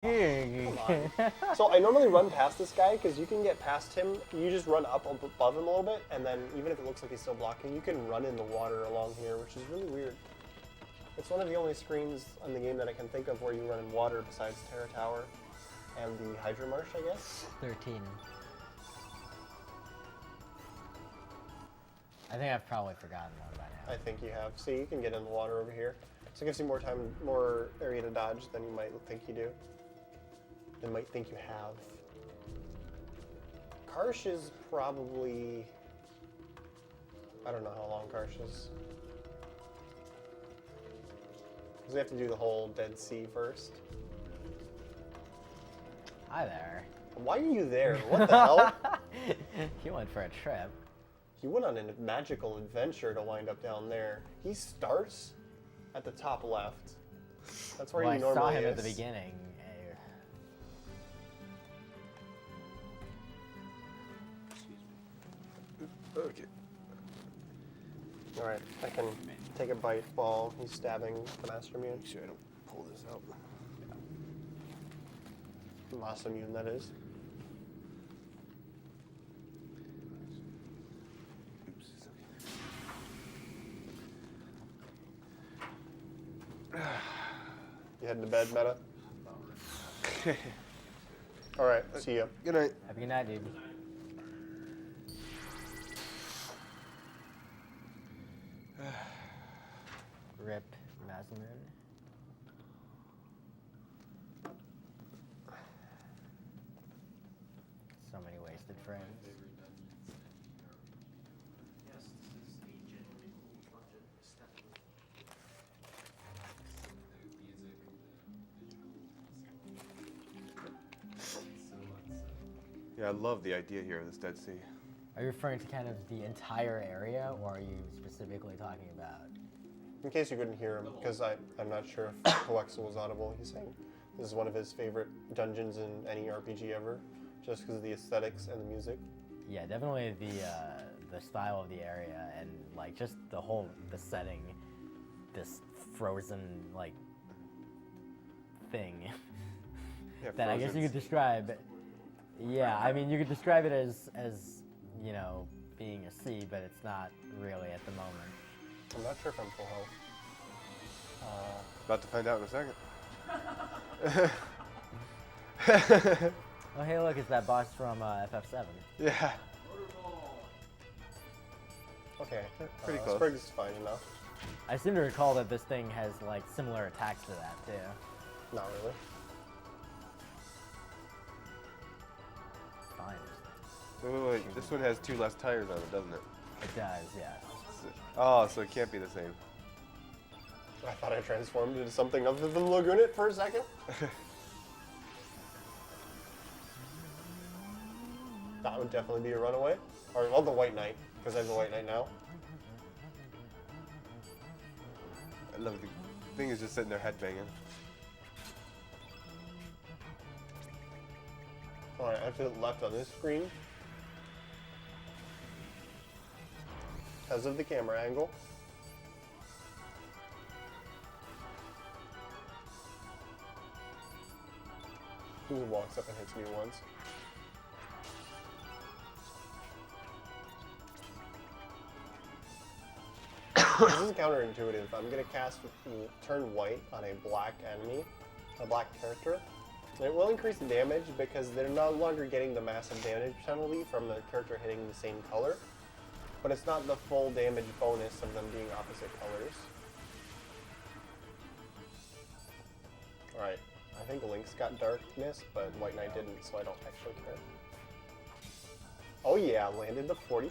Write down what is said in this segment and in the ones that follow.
Come on. So I normally run past this guy because you can get past him. You just run up above him a little bit, and then even if it looks like he's still blocking, you can run in the water along here, which is really weird. It's one of the only screens in the game that I can think of where you run in water besides Terra Tower and the Hydra Marsh, I guess. 13. I think I've probably forgotten one by now. I think you have. See, you can get in the water over here. So it gives you more time, more area to dodge than you might think you do. They might think you have. Karsh is probably... I don't know how long Karsh is. Because we have to do the whole Dead Sea first. Hi there. Why are you there? What the hell? You went for a trip. He went on a magical adventure to wind up down there. He starts at the top left. That's where Well, he I normally saw him is. at the beginning. Okay. Alright, I can take a bite while he's stabbing the Master Immune. Make sure I don't pull this out. Master Immune, that is. Oops. You heading to bed, Meta? Alright, see ya. Good night. Have a good night, dude. Rip Masamune. So many wasted frames. Yeah, I love the idea here of this Dead Sea. Are you referring to kind of the entire area, or are you specifically talking about? In case you couldn't hear him, because I'm not sure if Coexel was audible, he's saying this is one of his favorite dungeons in any RPG ever, just because of the aesthetics and the music. Yeah, definitely the style of the area and like just the setting, this frozen like thing Yeah, that I guess you Frozen's- could describe. Yeah, I mean you could describe it as you know being a sea, but it's not really at the moment. I'm not sure if I'm full health. About to find out in a second. Oh hey, look, it's that boss from FF7. Yeah. Okay, Pretty close. Sprig's fine enough. I seem to recall that this thing has like similar attacks to that too. Not really. Fine. Wait. This one has 2 less tires on it, doesn't it? It does, yes. Oh, so it can't be the same. I thought I transformed into something other than Lagoonit for a second. That would definitely be a runaway. Or, well, the White Knight, because I have the White Knight now. I love the thing is just sitting there headbanging. Alright, I have to hit left on this screen. Because of the camera angle. He walks up and hits me once. This is counterintuitive. I'm going to cast turn white on a black enemy, a black character. And it will increase the damage because they're no longer getting the massive damage penalty from the character hitting the same color. But it's not the full damage bonus of them being opposite colors. Alright, I think Link's got darkness, but White Knight didn't, so I don't actually care. Oh yeah, landed the 40%.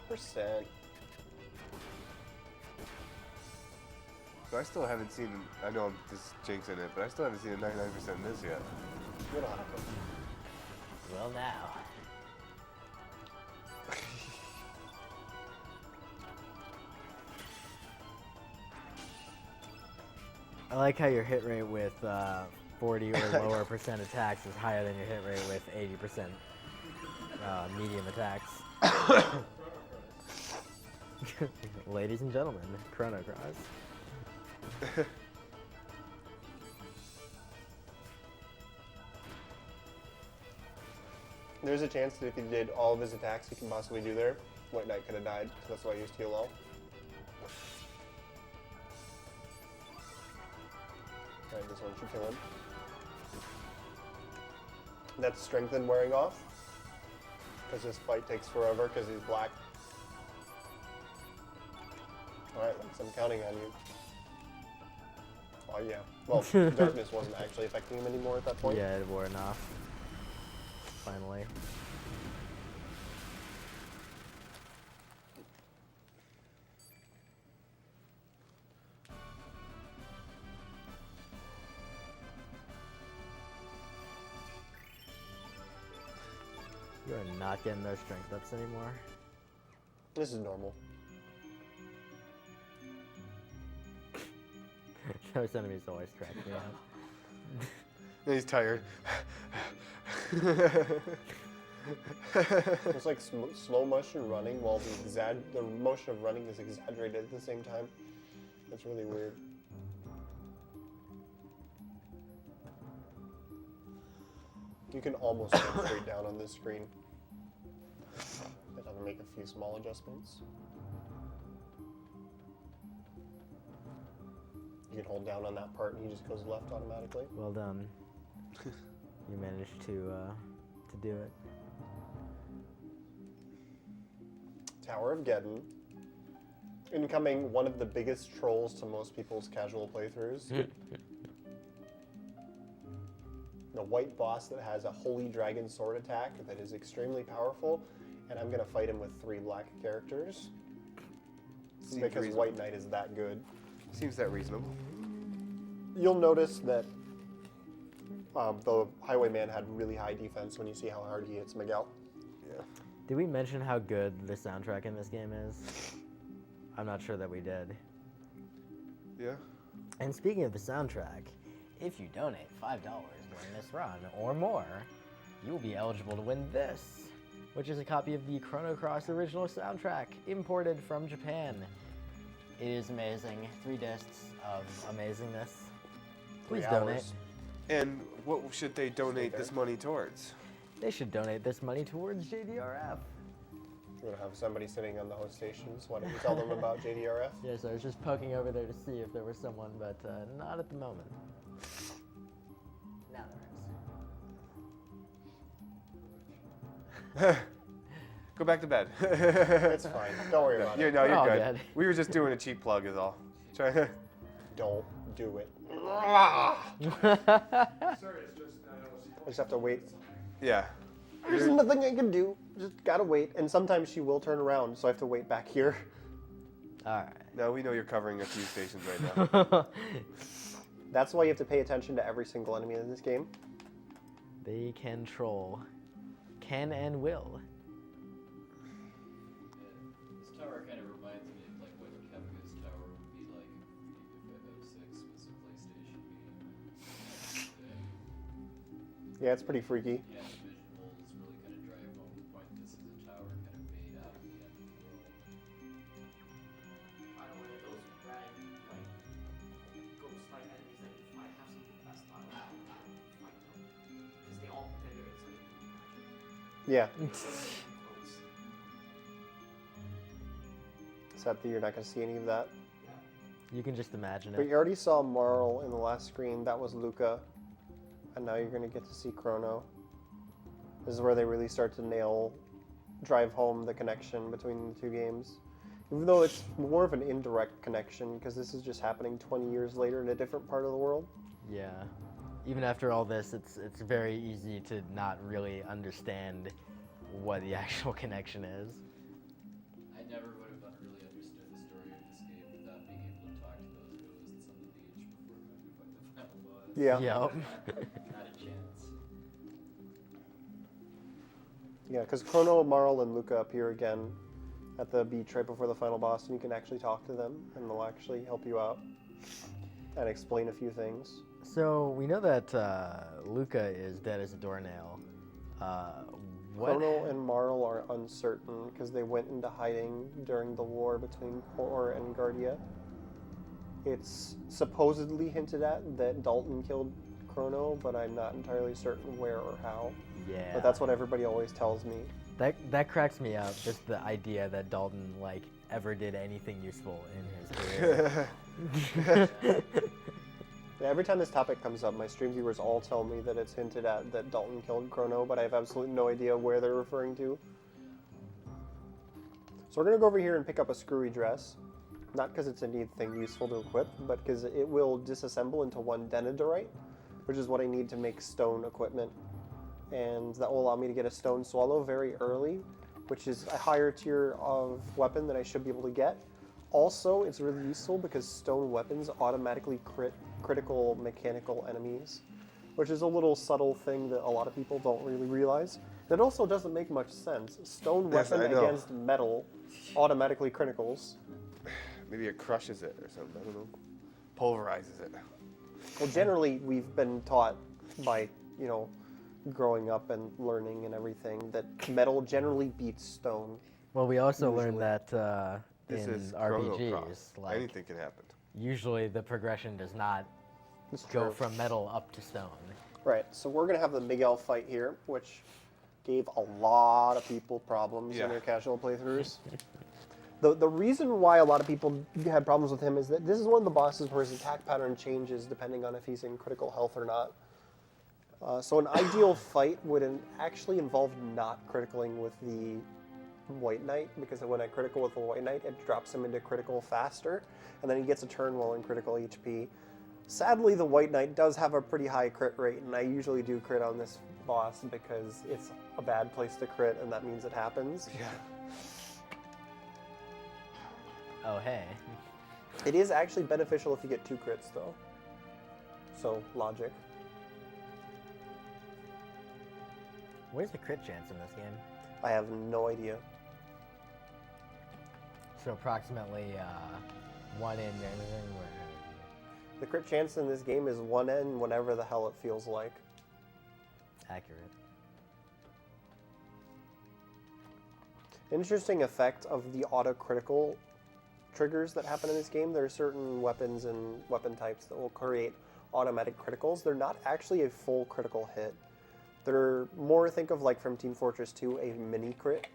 So I still haven't seen, I know I'm just jinxing it, but I still haven't seen a 99% in this yet. It'll happen. Well now. I like how your hit rate with 40 or lower percent attacks is higher than your hit rate with 80% medium attacks. Ladies and gentlemen, Chrono Cross. There's a chance that if he did all of his attacks he can possibly do there, White Knight could have died, so that's why he used heal all. Alright, this one should kill him. That's strengthened wearing off. Because this fight takes forever because he's black. Alright, Lynx, I'm counting on you. Oh yeah. Well, darkness wasn't actually affecting him anymore at that point. Yeah, it wore off. Finally. You are not getting those strength ups anymore. This is normal. Those enemies always crack me up. He's tired. It's like slow motion running while the motion of running is exaggerated at the same time. That's really weird. You can almost go straight down on this screen. I'd have to make a few small adjustments. You can hold down on that part and he just goes left automatically. Well done. You managed to do it. Tower of Geddon. Incoming one of the biggest trolls to most people's casual playthroughs. The white boss that has a holy dragon sword attack that is extremely powerful, and I'm going to fight him with 3 black characters. Seems because reasonable. White Knight is that good. Seems that reasonable. You'll notice that the Highwayman had really high defense when you see how hard he hits Miguel. Yeah. Did we mention how good the soundtrack in this game is? I'm not sure that we did. Yeah. And speaking of the soundtrack, if you donate $5 during this run or more, you will be eligible to win this, which is a copy of the Chrono Cross original soundtrack, imported from Japan. It is amazing. 3 discs of amazingness. Please 3 donate. hours. And what should they donate this money towards? They should donate this money towards JDRF. You're going to have somebody sitting on the host stations. Why don't you tell them about JDRF? Yes, I was just poking over there to see if there was someone, but not at the moment. Now there is. Go back to bed. It's fine. Don't worry about Yeah, it. no, We're all you're good. good. We were just doing a cheap plug is all. Don't do it. Sorry, it's just I just have to wait. Yeah. There's nothing I can do. Just gotta wait. And sometimes she will turn around, so I have to wait back here. Alright. Now we know you're covering a few stations right now. That's why you have to pay attention to every single enemy in this game. They can troll. Can and will. This tower kind of reminds me of like what Kefka's tower would be like if 06 was a PlayStation game. Yeah, it's pretty freaky. Yeah, the visuals really kind of drive home the point. This is a tower kind of made out of the end of the world. By the way, those red, like, ghost-like enemies that you fight have some of the best dialogue. Fight them. Because they all pretend they're inside magic. Yeah. Close. Sad that you're not gonna see any of that. You can just imagine But it. you already saw Marl in the last screen. That was Luca. And now you're gonna get to see Chrono. This is where they really start to drive home the connection between the 2 games. Even though it's more of an indirect connection, because this is just happening 20 years later in a different part of the world. Yeah. Even after all this, it's very easy to not really understand what the actual connection is. I never would have really understood the story of this game without being able to talk to those ghosts on the beach before going to fight the final boss. Yeah. Yep. Not a chance. Yeah, because Chrono, Marl, and Luca appear again at the beach right before the final boss, and you can actually talk to them, and they'll actually help you out and explain a few things. So we know that Luca is dead as a doornail. What? Chrono and Marl are uncertain because they went into hiding during the war between Por and Guardia. It's supposedly hinted at that Dalton killed Chrono, but I'm not entirely certain where or how. Yeah. But that's what everybody always tells me. That cracks me up. Just the idea that Dalton like ever did anything useful in his career. Yeah, every time this topic comes up, my stream viewers all tell me that it's hinted at that Dalton killed Chrono, but I have absolutely no idea where they're referring to. So we're going to go over here and pick up a screwy dress. Not because it's anything useful to equip, but because it will disassemble into one denadorite, which is what I need to make stone equipment. And that will allow me to get a stone swallow very early, which is a higher tier of weapon that I should be able to get. Also, it's really useful because stone weapons automatically critical mechanical enemies, which is a little subtle thing that a lot of people don't really realize. That also doesn't make much sense. Stone Yes, weapon I know. against metal automatically criticals. Maybe it crushes it or something. I don't know. Pulverizes it. Well, generally, we've been taught by, growing up and learning and everything that metal generally beats stone. Well, we also Usually. learned that This in is Chrono RPGs, Cross. like Anything can happen. usually the progression does not It's go true. from metal up to stone. Right, so we're going to have the Miguel fight here, which gave a lot of people problems Yeah. in their casual playthroughs. The reason why a lot of people had problems with him is that this is one of the bosses where his attack pattern changes depending on if he's in critical health or not. So an ideal fight would actually involve not criticaling with the White Knight, because when I critical with the White Knight, it drops him into critical faster, and then he gets a turn while in critical HP. Sadly, the White Knight does have a pretty high crit rate, and I usually do crit on this boss because it's a bad place to crit, and that means it happens. Yeah. Oh, hey. It is actually beneficial if you get 2 crits, though. So, logic. Where's the crit chance in this game? I have no idea. So approximately 1 in. The crit chance in this game is 1N whenever the hell it feels like. Accurate. Interesting effect of the auto-critical triggers that happen in this game. There are certain weapons and weapon types that will create automatic criticals. They're not actually a full critical hit. They're more, think of like from Team Fortress 2, a mini crit.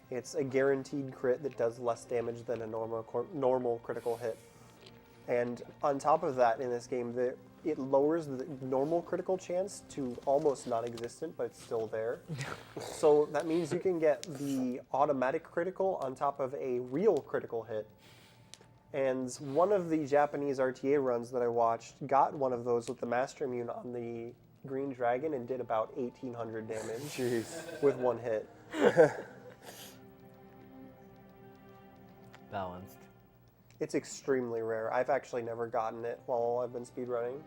It's a guaranteed crit that does less damage than a normal critical hit. And on top of that, in this game, it lowers the normal critical chance to almost non-existent, but it's still there. So that means you can get the automatic critical on top of a real critical hit. And one of the Japanese RTA runs that I watched got one of those with the Master Immune on the Green Dragon and did about 1,800 damage Jeez. with one hit. Balanced. It's extremely rare. I've actually never gotten it while I've been speedrunning.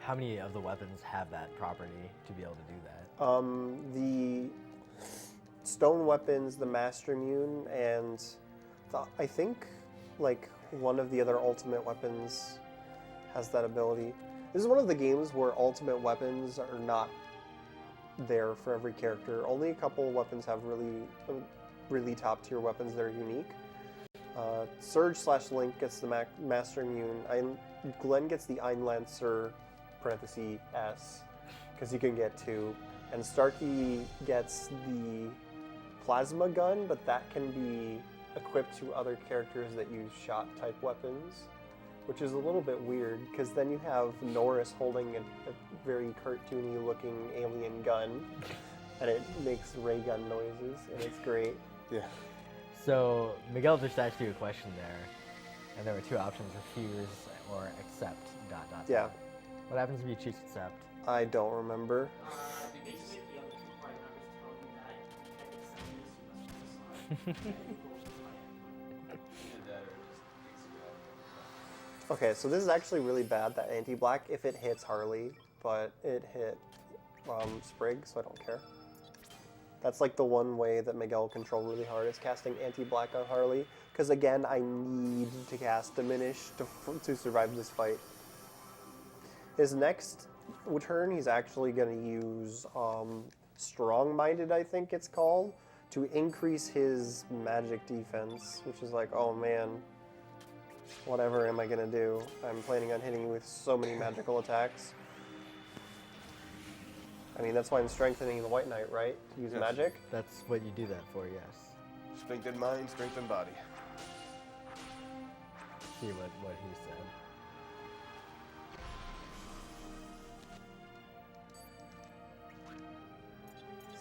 How many of the weapons have that property to be able to do that? The stone weapons, the Master Immune, and I think like one of the other ultimate weapons has that ability. This is one of the games where ultimate weapons are not there for every character. Only a couple weapons have really top tier weapons that are unique. Surge/Link gets the Master Immune. Glenn gets the Einlancer parenthesis S because you can get 2. And Starkey gets the Plasma Gun, but that can be equipped to other characters that use shot type weapons, which is a little bit weird because then you have Norris holding a very cartoony looking alien gun and it makes ray gun noises and it's great. Yeah. So Miguel just asked you a question there, and there were 2 options: refuse or accept. ... Yeah. What happens if you choose accept? I don't remember. You need to make the other 2 party members tell you that if it's something you must decide. Either that or just takes you out. Okay, so this is actually really bad, that anti-black, if it hits Harley, but it hit Sprig, so I don't care. That's like the one way that Miguel can control really hard is casting anti-black on Harley, because again, I need to cast Diminish to survive this fight. His next turn, he's actually going to use Strong-Minded, I think it's called, to increase his magic defense, which is like, oh man. Whatever am I gonna do? I'm planning on hitting you with so many magical attacks. I mean, that's why I'm strengthening the White Knight, right? To use Yes. magic. That's what you do that for, yes. Strengthen mind, strengthen body. See what he said.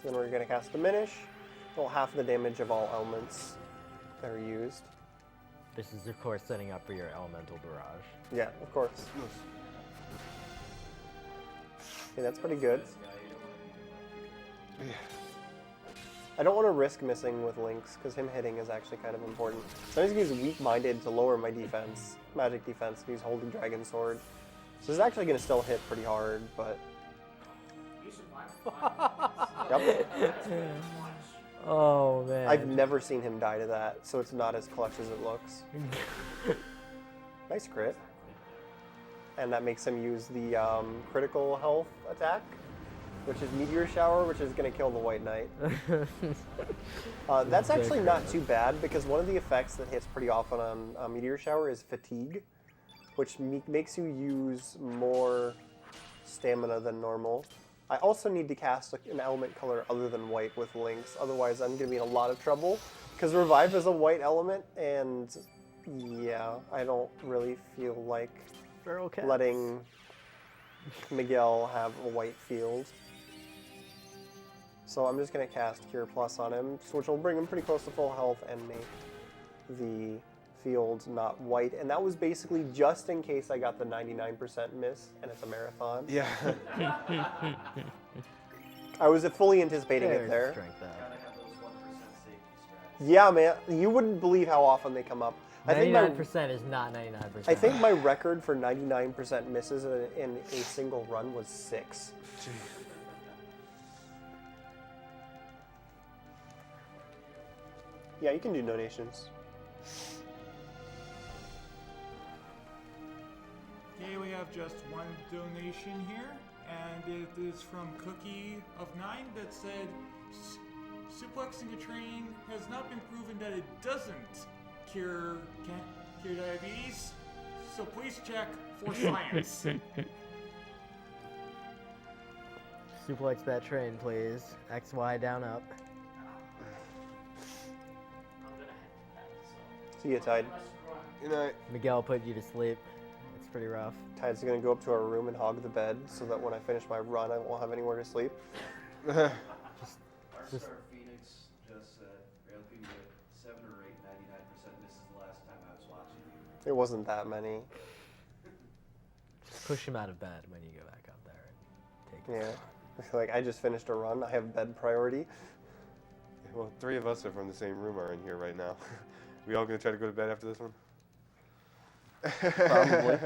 So then we're gonna cast Diminish. Well, half the damage of all elements that are used. This is, of course, setting up for your elemental barrage. Yeah, of course. Okay, that's pretty good. This guy, you don't want to be I don't want to risk missing with Lynx, because him hitting is actually kind of important. Sometimes he's weak-minded to lower my defense, magic defense, if he's holding Dragon Sword. So this is actually going to still hit pretty hard, but... You survived 5 Yep. That's pretty much. Oh, man. I've never seen him die to that, so it's not as clutch as it looks. Nice crit. And that makes him use the critical health attack, which is Meteor Shower, which is going to kill the White Knight. That's actually not too bad, because one of the effects that hits pretty often on Meteor Shower is Fatigue, which makes you use more stamina than normal. I also need to cast an element color other than white with Lynx, otherwise I'm going to be in a lot of trouble, because Revive is a white element, and yeah, I don't really feel like Feral cats. letting Miguel have a white field. So I'm just going to cast Cure Plus on him, which will bring him pretty close to full health and make the field not white. And that was basically just in case I got the 99% miss, and it's a marathon. Yeah. I was fully anticipating it There's there. strength out. gotta have those 1% safety strats. Yeah, man, you wouldn't believe how often they come up. I think my 99% is not 99%. I think my record for 99% misses in a single run was 6. Yeah, you can do donations. Okay, we have just one donation here, and it is from Cookie of 9 that said, suplexing a train has not been proven that it doesn't cure diabetes, so please check for science. Suplex that train, please. XY down up. I'm gonna head to bed, so. See you, Tide. Let's run. Good night. Miguel put you to sleep. It's pretty rough. Tide's gonna go up to our room and hog the bed so that when I finish my run, I won't have anywhere to sleep. Our Just- star Phoenix just said, you're looking at 7 or 8, 99% misses the last time I was watching you. It wasn't that many. Just push him out of bed when you go back up there and take it. Yeah. Like, I just finished a run. I have bed priority. Well, 3 of us are from the same room are in here right now. We all gonna try to go to bed after this one? Probably.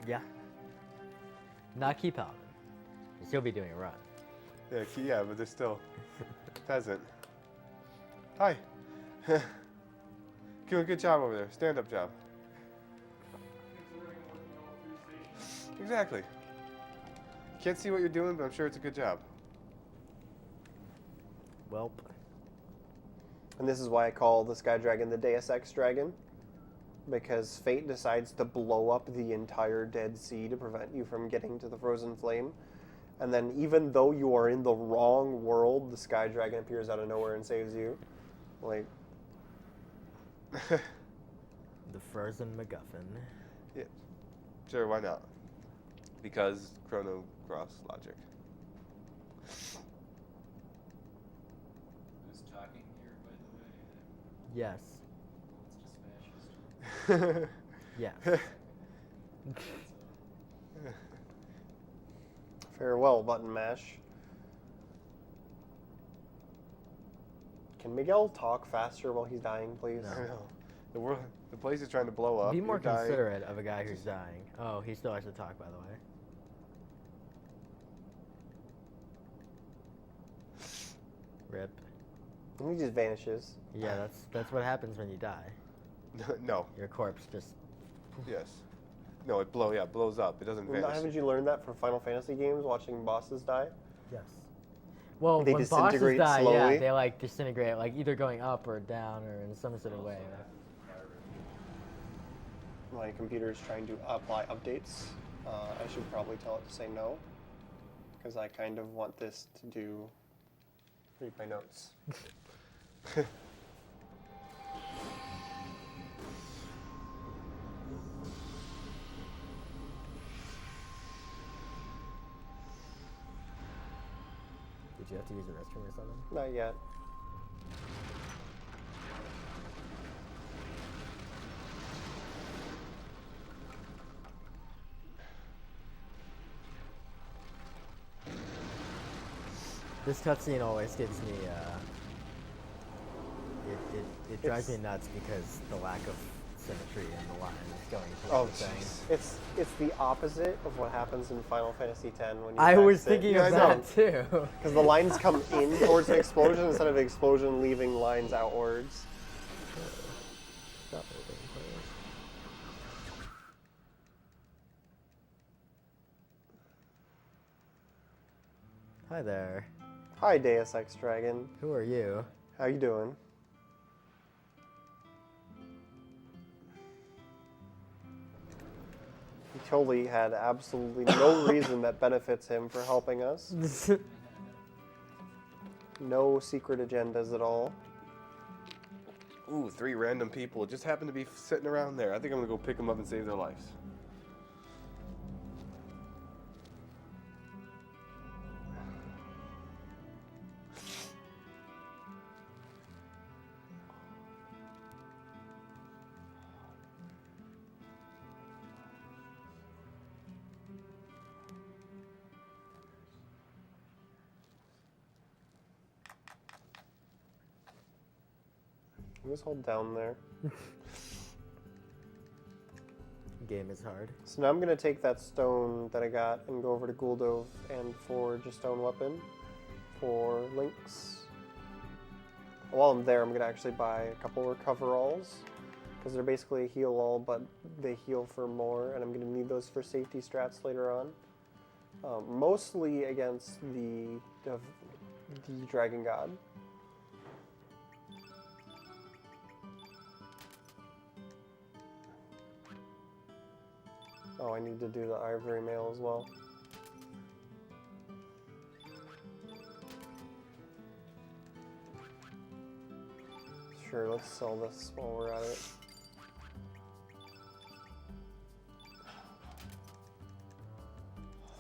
Yeah. Not keep Paladin. Because he'll be doing a run. Yeah, but they're still peasant. Hi. Doing a good job over there. Stand-up job. Exactly. Can't see what you're doing, but I'm sure it's a good job. Welp. And this is why I call the Sky Dragon the Deus Ex Dragon. Because fate decides to blow up the entire Dead Sea to prevent you from getting to the Frozen Flame. And then even though you are in the wrong world, the Sky Dragon appears out of nowhere and saves you. Like, The Frozen MacGuffin. Yeah. Sure, why not? Because Chrono Cross logic. Who's talking here, by the way? Yes. Well, it's just fascist. Yes. farewell, button mash. Can Miguel talk faster while he's dying, please? No. I know. The world, the place is trying to blow up. Be more You're dying. considerate of a guy who's dying. Oh, he still has to talk, by the way. Rip. And he just vanishes. Yeah, that's what happens when you die. No. Your corpse just. Yes. No, it blows up. It doesn't vanish. Haven't you learned that from Final Fantasy games, watching bosses die? Yes. Well, They when bosses disintegrate die, slowly? yeah, they like disintegrate, like either going up or down or in some sort of way. my computer is trying to apply updates, I should probably tell it to say no, because I kind of want this to read my notes. Did you have to use the restroom or something? Not yet. This cutscene always gives me, it drives me It's- nuts because the lack of symmetry in the lines going through Oh, the thing. jeez. It's the opposite of what happens in Final Fantasy X when you I was exit. thinking Yeah, of I know. that too. Because the lines come in towards the explosion instead of the explosion leaving lines outwards. Stop moving, please. Hi there. Hi, Deus Ex Dragon. Who are you? How you doing? He totally had absolutely no reason that benefits him for helping us. No secret agendas at all. Ooh, 3 random people just happen to be sitting around there. I think I'm gonna go pick them up and save their lives. You just hold down there. Game is hard. So now I'm going to take that stone that I got and go over to Guldove and forge a stone weapon for Lynx. While I'm there, I'm going to actually buy a couple recoveralls because they're basically a heal all, but they heal for more, and I'm going to need those for safety strats later on. Mostly against the Dragon God. Oh, I need to do the ivory mail as well. Sure, let's sell this while we're at it.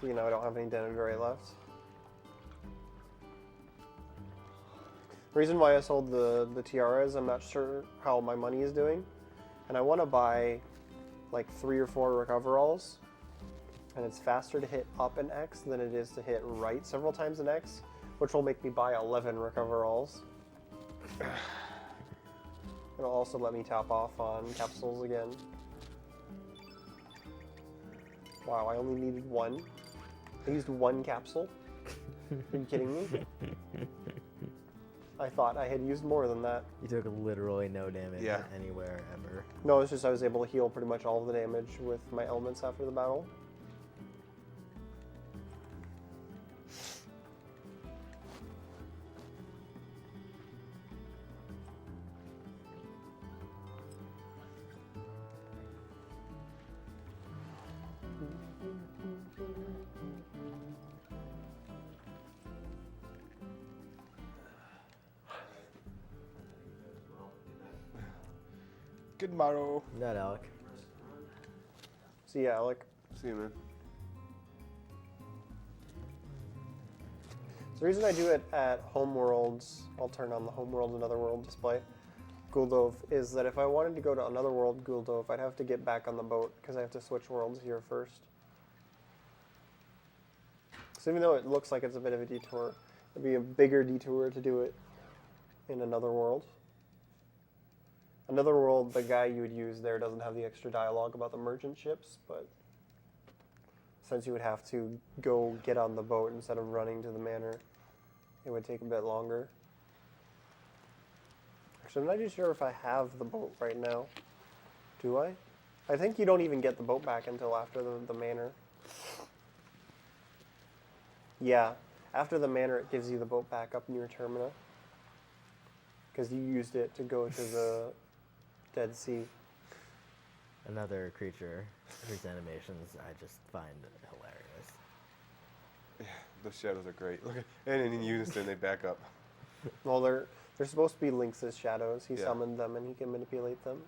So, you know, I don't have any Denadori left. The reason why I sold the tiara is I'm not sure how my money is doing. And I want to buy like 3 or 4 recoveralls, and it's faster to hit up in X than it is to hit right several times in X, which will make me buy 11 recoveralls. It'll also let me top off on capsules again. Wow, I only needed 1. I used 1 capsule. Are you kidding me? I thought I had used more than that. You took literally no damage Yeah. anywhere ever. No, it's just I was able to heal pretty much all of the damage with my elements after the battle. Good morrow. Not Alec. See ya, Alec. See you, man. So the reason I do it at Homeworlds, I'll turn on the Homeworld and Otherworld display, Guldove, is that if I wanted to go to another world, Guldove, I'd have to get back on the boat because I have to switch worlds here first. So even though it looks like it's a bit of a detour, it'd be a bigger detour to do it in another world. Another world, the guy you would use there doesn't have the extra dialogue about the merchant ships, but since you would have to go get on the boat instead of running to the manor, it would take a bit longer. Actually, I'm not too sure if I have the boat right now. Do I? I think you don't even get the boat back until after the manor. Yeah, after the manor it gives you the boat back up near Termina. Because you used it to go to the Dead Sea. Another creature whose animations I just find hilarious. Yeah, those shadows are great. Look, and in unison they back up. Well, they're supposed to be Lynx's shadows. He Yeah. summoned them and he can manipulate them.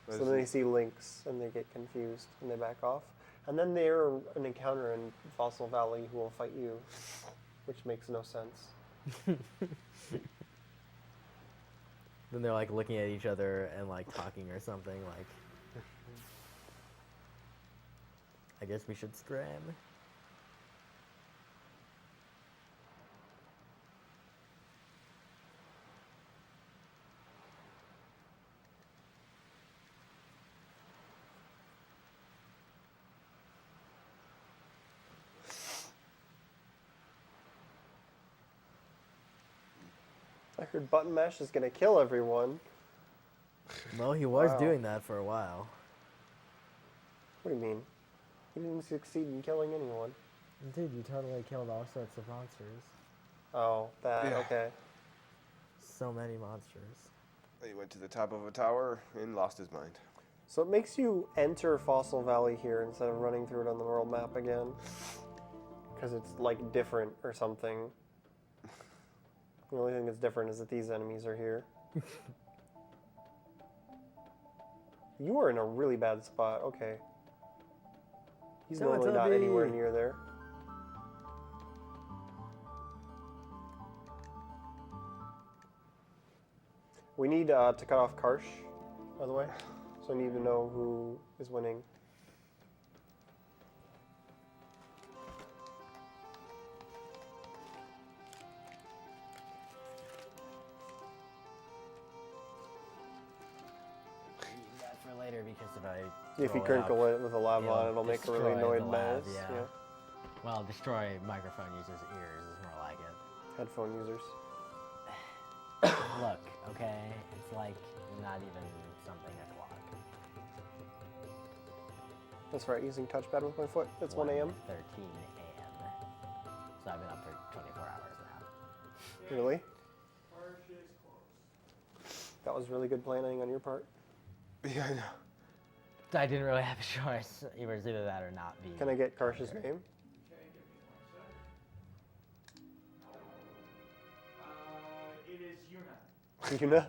But So then they see Lynx and they get confused and they back off. And then they're an encounter in Fossil Valley who will fight you, which makes no sense. Then they're like looking at each other and like talking or something like. I guess we should scram. I heard Button Mash is going to kill everyone. Well, he was Wow. doing that for a while. What do you mean? He didn't succeed in killing anyone. Dude, you totally killed all sorts of monsters. Oh, that, Yeah. okay. So many monsters. He went to the top of a tower and lost his mind. So it makes you enter Fossil Valley here instead of running through it on the world map again. Because it's like different or something. The only thing that's different is that these enemies are here. You are in a really bad spot. Okay. He's normally not anywhere Teletubby. near there. We need to cut off Karsh, by the way. So I need to know who is winning. Leave that for later because if I If you throw it up, crinkle it with a lava on it, it'll make a really destroy annoyed the lab, mess. yeah. Well, destroy microphone users' ears is more like it. Headphone users. Look, okay, it's like not even something o'clock. That's right, using touchpad with my foot. It's 1 a.m. 13 a.m. So I've been up for 24 hours now. Really? Karsh is close. That was really good planning on your part. Yeah, I know. I didn't really have a choice. It was either that or not be. Can I get Karsh's name? Okay, give me 1 sec. It is Yuna. Yuna?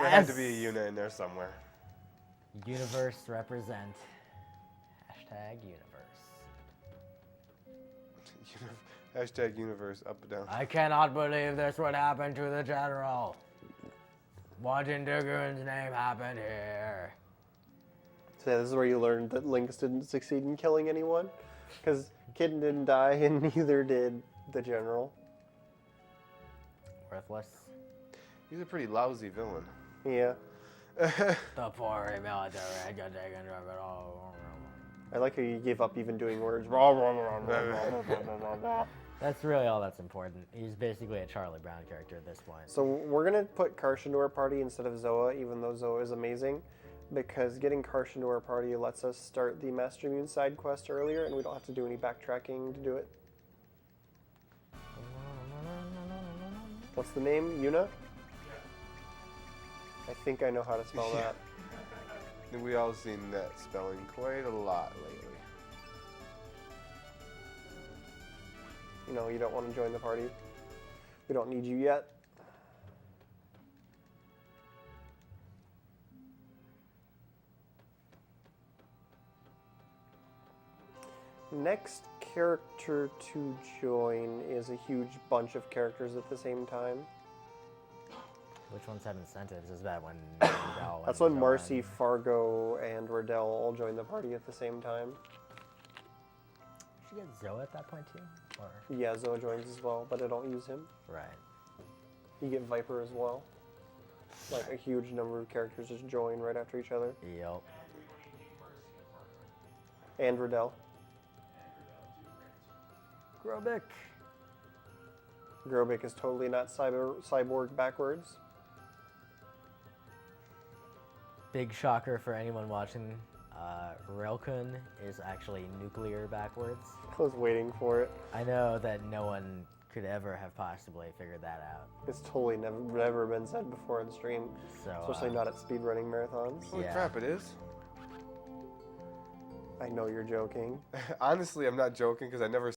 There had to be a Yuna in there somewhere. Universe represent. Hashtag universe. Hashtag universe up and down. I cannot believe this would happen to the general. What in Diggoon's name happened here? So yeah, this is where you learned that Lynx didn't succeed in killing anyone. Because Kitten didn't die and neither did the general. Worthless. He's a pretty lousy villain. Yeah. The poor military had got taken of it all. I like how you gave up even doing words. That's really all that's important. He's basically a Charlie Brown character at this point. So we're going to put Karsh into our party instead of Zoa, even though Zoa is amazing. Because getting Karsh into our party lets us start the Master Immune side quest earlier, and we don't have to do any backtracking to do it. What's the name? Yuna? I think I know how to spell Yeah. that. And we all seen that spelling quite a lot lately. You know, you don't want to join the party. We don't need you yet. Next character to join is a huge bunch of characters at the same time. Which ones have incentives? Is that when Riddell That's and when Zoan- Marcy, Fargo, and Riddell all join the party at the same time. Should you get Zoa at that point too? Or Yeah, Zoa joins as well, but I don't use him. right. You get Viper as well. Like a huge number of characters just join right after each other. Yep. And Riddell. Grobik. Grobik is totally not cyborg backwards. Big shocker for anyone watching. Relkun is actually nuclear backwards. I was waiting for it. I know that no one could ever have possibly figured that out. It's totally never been said before on stream, So especially not at speedrunning marathons. Holy Yeah. crap, it is? I know you're joking. Honestly, I'm not joking because I never